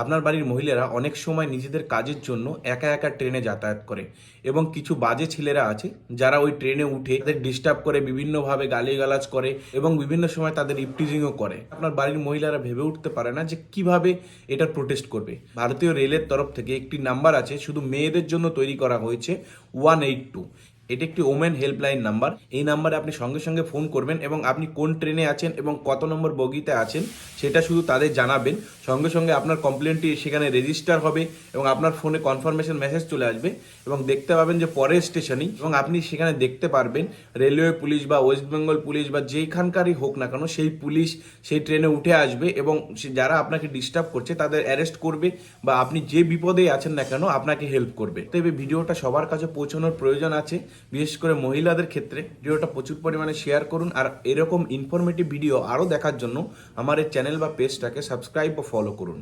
আপনার বাড়ির মহিলারা অনেক সময় নিজেদের কাজের জন্য একা একা ট্রেনে যাতায়াত করে এবং কিছু বাজে ছেলেরা আছে যারা ওই ট্রেনে উঠে তাদের ডিস্টার্ব করে, বিভিন্নভাবে গালিগালাজ করে এবং বিভিন্ন সময় তাদের ইপটিজিংও করে। আপনার বাড়ির মহিলারা ভেবে উঠতে পারে না যে কিভাবে এটা প্রোটেস্ট করবে। ভারতীয় রেলের তরফ থেকে একটি নাম্বার আছে, শুধু মেয়েদের জন্য তৈরি করা হয়েছে, 182। এটি একটি ওমেন হেল্পলাইন নাম্বার। এই নাম্বারে আপনি সঙ্গে সঙ্গে ফোন করবেন এবং আপনি কোন ট্রেনে আছেন এবং কত নম্বর বগিতে আছেন সেটা শুধু তাদের জানাবেন। সঙ্গে সঙ্গে আপনার কমপ্লেনটি সেখানে রেজিস্টার হবে এবং আপনার ফোনে কনফার্মেশন মেসেজ চলে আসবে এবং দেখতে পাবেন যে পরের স্টেশনেই, এবং আপনি সেখানে দেখতে পারবেন রেলওয়ে পুলিশ বা ওয়েস্ট বেঙ্গল পুলিশ বা যেইখানকারই হোক না কেন সেই পুলিশ সেই ট্রেনে উঠে আসবে এবং যারা আপনাকে ডিস্টার্ব করছে তাদের অ্যারেস্ট করবে বা আপনি যে বিপদে আছেন না কেন আপনাকে হেল্প করবে। তো এই ভিডিওটা সবার কাছে পৌঁছানোর প্রয়োজন আছে, বিশেষ করে মহিলাদের ক্ষেত্রে। ভিডিওটা প্রচুর পরিমাণে শেয়ার করুন, আর এরকম ইনফরমেটিভ ভিডিও আরও দেখার জন্য আমার এই চ্যানেল বা পেজটাকে সাবস্ক্রাইব বা ফলো করুন।